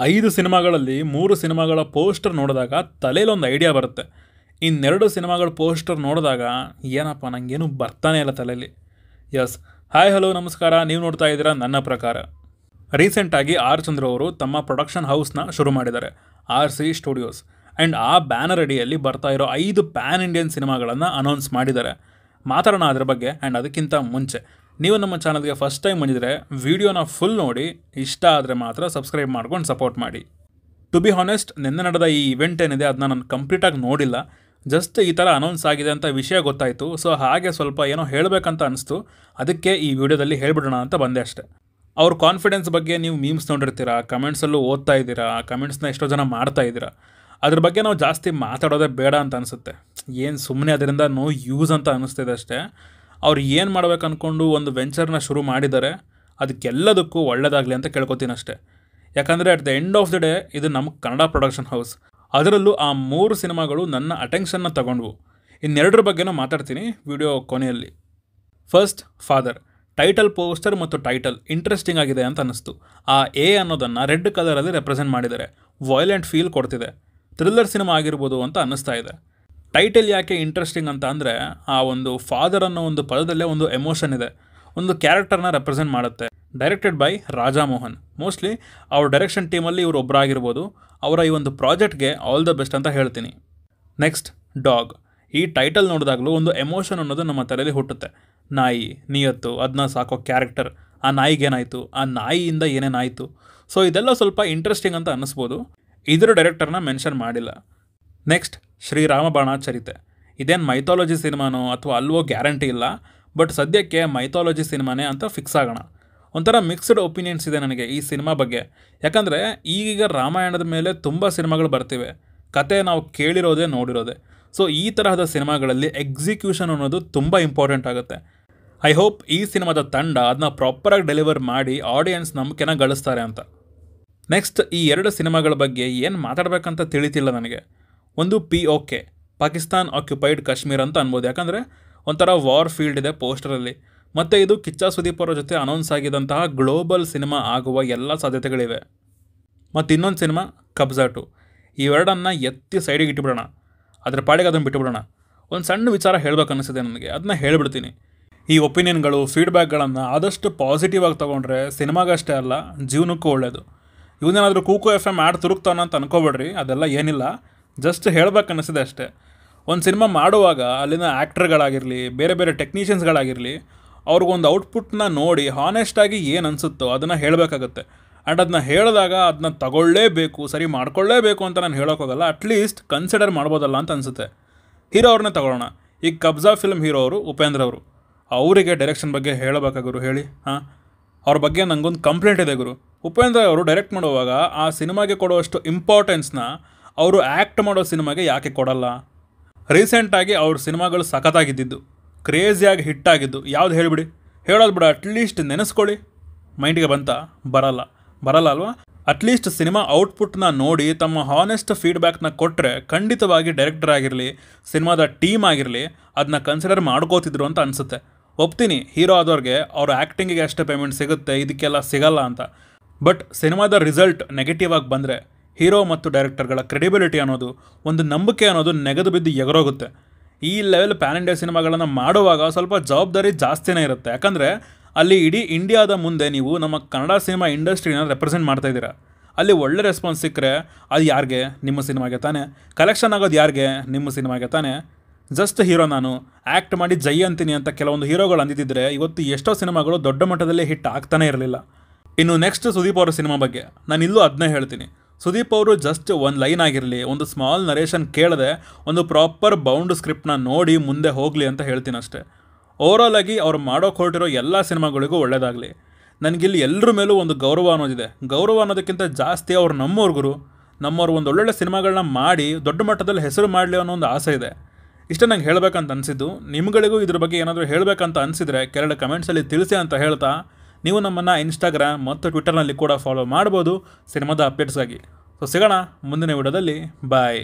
5 ಸಿನಿಮಾಗಳಲ್ಲಿ 3 ಸಿನಿಮಾಗಳ ಪೋಸ್ಟರ್ ನೋಡಿದಾಗ ತಲೆಯಲ್ಲಿ ಒಂದು ಐಡಿಯಾ ಬರುತ್ತೆ. ಇನ್ನೆರಡು ಸಿನಿಮಾಗಳ ಪೋಸ್ಟರ್ ನೋಡಿದಾಗ ಏನಪ್ಪ ನನಗೇನು ಬರ್ತಾನೆ ಇಲ್ಲ ತಲೆಯಲ್ಲಿ. ಎಸ್, ಹಾಯ್ ಹಲೋ ನಮಸ್ಕಾರ. ನೀವು ನೋಡ್ತಾ ಇದ್ದೀರಾ ನನ್ನ ಪ್ರಕಾರ. ರೀಸೆಂಟಾಗಿ ಆರ್ ಚಂದ್ರ ಅವರು ತಮ್ಮ ಪ್ರೊಡಕ್ಷನ್ ಹೌಸ್ನ ಶುರು ಮಾಡಿದ್ದಾರೆ, RC ಸ್ಟುಡಿಯೋಸ್. ಆ್ಯಂಡ್ ಆ ಬ್ಯಾನರ್ ಅಡಿಯಲ್ಲಿ ಬರ್ತಾ ಇರೋ 5 ಪ್ಯಾನ್ ಇಂಡಿಯನ್ ಸಿನಿಮಾಗಳನ್ನು ಅನೌನ್ಸ್ ಮಾಡಿದ್ದಾರೆ. ಮಾತಾಡೋಣ ಅದರ ಬಗ್ಗೆ. ಆ್ಯಂಡ್ ಅದಕ್ಕಿಂತ ಮುಂಚೆ ನೀವು ನಮ್ಮ ಚಾನಲ್ಗೆ ಫಸ್ಟ್ ಟೈಮ್ ಬಂದಿದ್ದರೆ ವಿಡಿಯೋನ ಫುಲ್ ನೋಡಿ, ಇಷ್ಟ ಆದರೆ ಮಾತ್ರ ಸಬ್ಸ್ಕ್ರೈಬ್ ಮಾಡ್ಕೊಂಡು ಸಪೋರ್ಟ್ ಮಾಡಿ. ಟು ಬಿ ಹಾನೆಸ್ಟ್, ನಿನ್ನೆ ನಡೆದ ಈ ಇವೆಂಟ್ ಏನಿದೆ ಅದನ್ನ ನಾನು ಕಂಪ್ಲೀಟಾಗಿ ನೋಡಿಲ್ಲ. ಜಸ್ಟ್ ಈ ಥರ ಅನೌನ್ಸ್ ಆಗಿದೆ ಅಂತ ವಿಷಯ ಗೊತ್ತಾಯಿತು. ಸೊ ಹಾಗೆ ಸ್ವಲ್ಪ ಏನೋ ಹೇಳಬೇಕಂತ ಅನಿಸ್ತು, ಅದಕ್ಕೆ ಈ ವಿಡಿಯೋದಲ್ಲಿ ಹೇಳ್ಬಿಡೋಣ ಅಂತ ಬಂದೆ ಅಷ್ಟೆ. ಅವ್ರ ಕಾನ್ಫಿಡೆನ್ಸ್ ಬಗ್ಗೆ ನೀವು ಮೀಮ್ಸ್ ನೋಡಿರ್ತೀರಾ, ಕಮೆಂಟ್ಸಲ್ಲೂ ಓದ್ತಾ ಇದ್ದೀರಾ, ಕಮೆಂಟ್ಸ್ನ ಎಷ್ಟೋ ಜನ ಮಾಡ್ತಾ ಇದ್ದೀರಾ. ಅದ್ರ ಬಗ್ಗೆ ನಾವು ಜಾಸ್ತಿ ಮಾತಾಡೋದೇ ಬೇಡ ಅಂತ ಅನಿಸುತ್ತೆ. ಏನು ಸುಮ್ಮನೆ ಅದರಿಂದ ನೋ ಯೂಸ್ ಅಂತ ಅನ್ನಿಸ್ತಿದೆ ಅಷ್ಟೇ. ಅವ್ರು ಏನು ಮಾಡ್ಬೇಕು ಅಂದ್ಕೊಂಡು ಒಂದು ವೆಂಚರ್ನ ಶುರು ಮಾಡಿದ್ದಾರೆ, ಅದಕ್ಕೆಲ್ಲದಕ್ಕೂ ಒಳ್ಳೆಯದಾಗಲಿ ಅಂತ ಕೇಳ್ಕೊತೀನಿ ಅಷ್ಟೇ. ಯಾಕಂದರೆ at the end of the day ಇದು ನಮ್ಮ ಕನ್ನಡ ಪ್ರೊಡಕ್ಷನ್ ಹೌಸ್. ಅದರಲ್ಲೂ ಆ 3 ಸಿನಿಮಾಗಳು ನನ್ನ ಅಟೆನ್ಷನ್ನ ತಗೊಂಡ್ವು. ಇನ್ನೆರಡರ ಬಗ್ಗೆನೂ ಮಾತಾಡ್ತೀನಿ ವಿಡಿಯೋ ಕೊನೆಯಲ್ಲಿ. First, father. ಟೈಟಲ್ ಪೋಸ್ಟರ್ ಮತ್ತು ಟೈಟಲ್ ಇಂಟ್ರೆಸ್ಟಿಂಗ್ ಆಗಿದೆ ಅಂತ ಅನ್ನಿಸ್ತು. ಆ ಎ ಅನ್ನೋದನ್ನು ರೆಡ್ ಕಲರಲ್ಲಿ ರೆಪ್ರೆಸೆಂಟ್ ಮಾಡಿದ್ದಾರೆ. ವಾಯ್ಲೆಂಟ್ ಫೀಲ್ ಕೊಡ್ತಿದೆ. ಥ್ರಿಲ್ಲರ್ ಸಿನಿಮಾ ಆಗಿರ್ಬೋದು ಅಂತ ಅನ್ನಿಸ್ತಾ ಇದೆ. ಟೈಟಲ್ ಯಾಕೆ ಇಂಟ್ರೆಸ್ಟಿಂಗ್ ಅಂತ ಅಂದರೆ, ಆ ಒಂದು ಫಾದರ್ ಅನ್ನೋ ಒಂದು ಪದದಲ್ಲೇ ಒಂದು ಎಮೋಷನ್ ಇದೆ, ಒಂದು ಕ್ಯಾರೆಕ್ಟರ್ನ ರೆಪ್ರೆಸೆಂಟ್ ಮಾಡುತ್ತೆ. Directed by Raja Mohan. Mostly ಅವ್ರ ಡೈರೆಕ್ಷನ್ ಟೀಮಲ್ಲಿ ಇವರು ಒಬ್ಬರಾಗಿರ್ಬೋದು. ಅವರ ಈ ಒಂದು ಪ್ರಾಜೆಕ್ಟ್ಗೆ ಆಲ್ ದ ಬೆಸ್ಟ್ ಅಂತ ಹೇಳ್ತೀನಿ. Next, dog. ಈ ಟೈಟಲ್ ನೋಡಿದಾಗಲೂ ಒಂದು ಎಮೋಷನ್ ಅನ್ನೋದು ನಮ್ಮ ತಲೆಯಲ್ಲಿ ಹುಟ್ಟುತ್ತೆ. ನಾಯಿ, ನಿಯತ್ತು, ಅದನ್ನ ಸಾಕೋ ಕ್ಯಾರೆಕ್ಟರ್, ಆ ನಾಯಿಗೇನಾಯಿತು, ಆ ನಾಯಿಯಿಂದ ಏನೇನಾಯಿತು. ಸೊ ಇದೆಲ್ಲ ಸ್ವಲ್ಪ ಇಂಟ್ರೆಸ್ಟಿಂಗ್ ಅಂತ ಅನ್ನಿಸ್ಬೋದು. ಇದರ ಡೈರೆಕ್ಟರ್ನ ಮೆನ್ಷನ್ ಮಾಡಿಲ್ಲ. ನೆಕ್ಸ್ಟ್, ಶ್ರೀರಾಮ ಬಾಣ ಚರಿತೆ. ಇದೇನು ಮೈಥಾಲಜಿ ಸಿನಿಮಾನೋ ಅಥವಾ ಅಲ್ವೋ ಗ್ಯಾರಂಟಿ ಇಲ್ಲ, ಬಟ್ ಸದ್ಯಕ್ಕೆ ಮೈಥಾಲಜಿ ಸಿನಿಮಾನೇ ಅಂತ ಫಿಕ್ಸ್ ಆಗೋಣ. ಒಂಥರ ಮಿಕ್ಸ್ಡ್ ಒಪಿನಿಯನ್ಸ್ ಇದೆ ನನಗೆ ಈ ಸಿನಿಮಾ ಬಗ್ಗೆ. ಯಾಕಂದರೆ ಈಗೀಗ ರಾಮಾಯಣದ ಮೇಲೆ ತುಂಬ ಸಿನಿಮಾಗಳು ಬರ್ತಿವೆ, ಕತೆ ನಾವು ಕೇಳಿರೋದೇ ನೋಡಿರೋದೆ. ಸೊ ಈ ತರಹದ ಸಿನಿಮಾಗಳಲ್ಲಿ ಎಕ್ಸಿಕ್ಯೂಷನ್ ಅನ್ನೋದು ತುಂಬ ಇಂಪಾರ್ಟೆಂಟ್ ಆಗುತ್ತೆ. ಐ ಹೋಪ್ ಈ ಸಿನಿಮಾದ ತಂಡ ಅದನ್ನ ಪ್ರಾಪರಾಗಿ ಡೆಲಿವರ್ ಮಾಡಿ ಆಡಿಯನ್ಸ್ ನಂಬಿಕೆನ ಗಳಿಸ್ತಾರೆ ಅಂತ. ನೆಕ್ಸ್ಟ್, ಈ 2 ಸಿನಿಮಾಗಳ ಬಗ್ಗೆ ಏನು ಮಾತಾಡಬೇಕಂತ ತಿಳಿತಿಲ್ಲ ನನಗೆ. ಒಂದು POK, ಪಾಕಿಸ್ತಾನ್ ಆಕ್ಯುಪೈಡ್ ಕಾಶ್ಮೀರ್ ಅಂತ ಅನ್ಬೋದು. ಯಾಕಂದರೆ ಒಂಥರ ವಾರ್ ಫೀಲ್ಡ್ ಇದೆ ಪೋಸ್ಟರಲ್ಲಿ. ಮತ್ತು ಇದು ಕಿಚ್ಚ ಸುದೀಪ್ ಅವರ ಜೊತೆ ಅನೌನ್ಸ್ ಆಗಿದ್ದಂತಹ ಗ್ಲೋಬಲ್ ಸಿನಿಮಾ ಆಗುವ ಎಲ್ಲ ಸಾಧ್ಯತೆಗಳಿವೆ. ಮತ್ತು ಇನ್ನೊಂದು ಸಿನಿಮಾ ಕಬ್ಜಾ 2. ಇವೆರಡನ್ನು ಎತ್ತಿ ಸೈಡಿಗೆ ಇಟ್ಬಿಡೋಣ, ಅದ್ರ ಪಾಡಿಗೆ ಅದನ್ನು ಬಿಟ್ಟುಬಿಡೋಣ. ಒಂದು ಸಣ್ಣ ವಿಚಾರ ಹೇಳಬೇಕು ಅನ್ನಿಸಿದೆ ನನಗೆ, ಅದನ್ನ ಹೇಳಿಬಿಡ್ತೀನಿ. ಈ ಒಪಿನಿಯನ್ಗಳು, ಫೀಡ್ಬ್ಯಾಕ್ಗಳನ್ನು ಆದಷ್ಟು ಪಾಸಿಟಿವ್ ಆಗಿ ತೊಗೊಂಡ್ರೆ ಸಿನಿಮಾಗಷ್ಟೇ ಅಲ್ಲ, ಜೀವನಕ್ಕೂ ಒಳ್ಳೆಯದು. ಇವನೇನಾದರೂ ಕೂಕು FM ಆಡ್ ತುರುಕ್ತಾನ ಅಂತ ಅನ್ಕೋಬೇಡ್ರಿ, ಅದೆಲ್ಲ ಏನಿಲ್ಲ. ಜಸ್ಟ್ ಹೇಳ್ಬೇಕು ಅನ್ನಿಸಿದೆ ಅಷ್ಟೇ. ಒಂದು ಸಿನಿಮಾ ಮಾಡುವಾಗ ಅಲ್ಲಿನ ಆ್ಯಕ್ಟರ್ಗಳಾಗಿರಲಿ, ಬೇರೆ ಬೇರೆ ಟೆಕ್ನಿಷಿಯನ್ಸ್ಗಳಾಗಿರಲಿ, ಅವ್ರಿಗೊಂದು ಔಟ್ಪುಟ್ನ ನೋಡಿ ಹಾನೆಸ್ಟಾಗಿ ಏನು ಅನಿಸುತ್ತೋ ಅದನ್ನು ಹೇಳಬೇಕಾಗತ್ತೆ. ಆ್ಯಂಡ್ ಅದನ್ನ ಹೇಳಿದಾಗ ಅದನ್ನ ತಗೊಳ್ಳೇಬೇಕು, ಸರಿ ಮಾಡ್ಕೊಳ್ಳೇಬೇಕು ಅಂತ ನಾನು ಹೇಳೋಕ್ಕೋಗಲ್ಲ. ಅಟ್ಲೀಸ್ಟ್ ಕನ್ಸಿಡರ್ ಮಾಡ್ಬೋದಲ್ಲ ಅಂತ ಅನಿಸುತ್ತೆ. ಹೀರೋ ಅವ್ರನ್ನೇ ತಗೊಳ್ಳೋಣ. ಈಗ ಕಬ್ಜಾ ಫಿಲ್ಮ್ ಹೀರೋ ಅವರು ಉಪೇಂದ್ರ ಅವರು. ಅವರಿಗೆ ಡೈರೆಕ್ಷನ್ ಬಗ್ಗೆ ಹೇಳಬೇಕಾಗುರು ಹೇಳಿ. ಅವ್ರ ಬಗ್ಗೆ ನನಗೊಂದು ಕಂಪ್ಲೇಂಟ್ ಇದೆ ಗುರು. ಉಪೇಂದ್ರ ಅವರು ಡೈರೆಕ್ಟ್ ಮಾಡುವಾಗ ಆ ಸಿನಿಮಾಗೆ ಕೊಡುವಷ್ಟು ಇಂಪಾರ್ಟೆನ್ಸ್ನ ಅವರು ಆ್ಯಕ್ಟ್ ಮಾಡೋ ಸಿನಿಮಾಗೆ ಯಾಕೆ ಕೊಡಲ್ಲ? ರೀಸೆಂಟಾಗಿ ಅವ್ರ ಸಿನಿಮಾಗಳು ಸಖತ್ತಾಗಿದ್ದು, ಕ್ರೇಜಿಯಾಗಿ ಹಿಟ್ಟಾಗಿದ್ದು ಯಾವ್ದು ಹೇಳಿಬಿಡಿ, ಹೇಳೋದು ಬಿಡ, ಅಟ್ಲೀಸ್ಟ್ ನೆನೆಸ್ಕೊಳ್ಳಿ. ಮೈಂಡಿಗೆ ಬರಲ್ಲ ಅಲ್ವಾ? ಅಟ್ಲೀಸ್ಟ್ ಸಿನಿಮಾ ಔಟ್ಪುಟ್ನ ನೋಡಿ ತಮ್ಮ ಹಾನೆಸ್ಟ್ ಫೀಡ್ಬ್ಯಾಕ್ನ ಕೊಟ್ಟರೆ ಖಂಡಿತವಾಗಿ ಡೈರೆಕ್ಟರ್ ಆಗಿರಲಿ, ಸಿನಿಮಾದ ಟೀಮ್ ಆಗಿರಲಿ ಅದನ್ನ ಕನ್ಸಿಡರ್ ಮಾಡ್ಕೋತಿದ್ರು ಅಂತ ಅನಿಸುತ್ತೆ. ಒಪ್ತೀನಿ, ಹೀರೋ ಆದವ್ರಿಗೆ ಅವ್ರ ಆ್ಯಕ್ಟಿಂಗಿಗೆ ಅಷ್ಟೇ ಪೇಮೆಂಟ್ ಸಿಗುತ್ತೆ, ಇದಕ್ಕೆಲ್ಲ ಸಿಗಲ್ಲ ಅಂತ. ಬಟ್ ಸಿನಿಮಾದ ರಿಸಲ್ಟ್ ನೆಗೆಟಿವ್ ಆಗಿ ಬಂದರೆ ಹೀರೋ ಮತ್ತು ಡೈರೆಕ್ಟರ್ಗಳ ಕ್ರೆಡಿಬಿಲಿಟಿ ಅನ್ನೋದು, ಒಂದು ನಂಬಿಕೆ ಅನ್ನೋದು ನೆಗೆದು ಬಿದ್ದು ಎಗರೋಗುತ್ತೆ. ಈ ಲೆವೆಲ್ ಪ್ಯಾನ್ ಇಂಡಿಯಾ ಸಿನಿಮಾಗಳನ್ನು ಮಾಡುವಾಗ ಸ್ವಲ್ಪ ಜವಾಬ್ದಾರಿ ಜಾಸ್ತಿನೇ ಇರುತ್ತೆ. ಯಾಕಂದರೆ ಅಲ್ಲಿ ಇಡೀ ಇಂಡಿಯಾದ ಮುಂದೆ ನೀವು ನಮ್ಮ ಕನ್ನಡ ಸಿನಿಮಾ ಇಂಡಸ್ಟ್ರಿನ ರೆಪ್ರೆಸೆಂಟ್ ಮಾಡ್ತಾಯಿದ್ದೀರಾ. ಅಲ್ಲಿ ಒಳ್ಳೆ ರೆಸ್ಪಾನ್ಸ್ ಸಿಕ್ಕರೆ ಅದು ಯಾರಿಗೆ? ನಿಮ್ಮ ಸಿನಿಮಾಗೆ ತಾನೇ. ಕಲೆಕ್ಷನ್ ಆಗೋದು ಯಾರಿಗೆ? ನಿಮ್ಮ ಸಿನಿಮಾಗೆ ತಾನೇ. ಜಸ್ಟ್ ಹೀರೋ ನಾನು ಆ್ಯಕ್ಟ್ ಮಾಡಿ ಜೈ ಅಂತೀನಿ ಅಂತ ಕೆಲವೊಂದು ಹೀರೋಗಳು ಅಂದಿದ್ದರೆ ಇವತ್ತು ಎಷ್ಟೋ ಸಿನಿಮಾಗಳು ದೊಡ್ಡ ಮಟ್ಟದಲ್ಲಿ ಹಿಟ್ ಆಗ್ತಾನೇ ಇರಲಿಲ್ಲ. ಇನ್ನು ನೆಕ್ಸ್ಟ್ ಸುದೀಪ್ ಅವರ ಸಿನಿಮಾ ಬಗ್ಗೆ ನಾನು ಇಲ್ಲೂ ಅದನ್ನೇ ಹೇಳ್ತೀನಿ. ಸುದೀಪ್ ಅವರು ಜಸ್ಟ್ ಒಂದು ಲೈನ್ ಆಗಿರಲಿ, ಒಂದು ಸ್ಮಾಲ್ ನರೇಷನ್ ಕೇಳದೆ ಒಂದು ಪ್ರಾಪರ್ ಬೌಂಡ್ ಸ್ಕ್ರಿಪ್ಟ್ನ ನೋಡಿ ಮುಂದೆ ಹೋಗಲಿ ಅಂತ ಹೇಳ್ತೀನಿ ಅಷ್ಟೇ. ಓವರಾಲ್ ಆಗಿ ಅವ್ರು ಮಾಡೋಕೆ ಹೊರಟಿರೋ ಎಲ್ಲ ಸಿನಿಮಾಗಳಿಗೂ ಒಳ್ಳೆಯದಾಗಲಿ. ನನಗಿಲ್ಲಿ ಎಲ್ಲರ ಮೇಲೂ ಒಂದು ಗೌರವ ಅನ್ನೋದಿದೆ. ಗೌರವ ಅನ್ನೋದಕ್ಕಿಂತ ಜಾಸ್ತಿ ಅವ್ರು ನಮ್ಮವ್ರಿಗೂ ಒಂದು ಒಳ್ಳೊಳ್ಳೆ ಸಿನಿಮಾಗಳನ್ನ ಮಾಡಿ ದೊಡ್ಡ ಮಟ್ಟದಲ್ಲಿ ಹೆಸರು ಮಾಡಲಿ ಅನ್ನೋ ಒಂದು ಆಸೆ ಇದೆ. ಇಷ್ಟೇ ನಂಗೆ ಹೇಳಬೇಕಂತ ಅನಿಸಿದ್ದು. ನಿಮ್ಗಳಿಗೂ ಇದ್ರ ಬಗ್ಗೆ ಏನಾದರೂ ಹೇಳಬೇಕಂತ ಅನಿಸಿದರೆ ಕೆಳಗಡೆ ಕಮೆಂಟ್ಸಲ್ಲಿ ತಿಳಿಸಿ ಅಂತ ಹೇಳ್ತಾ, ನೀವು ನಮ್ಮನ್ನು ಇನ್ಸ್ಟಾಗ್ರಾಮ್ ಮತ್ತು ಟ್ವಿಟರ್ನಲ್ಲಿ ಕೂಡ ಫಾಲೋ ಮಾಡ್ಬೋದು ಸಿನಿಮಾದ ಅಪ್ಡೇಟ್ಸ್ಗಾಗಿ. ಸೊ ಸಿಗೋಣ ಮುಂದಿನ ವಿಡಿಯೋದಲ್ಲಿ. ಬಾಯ್.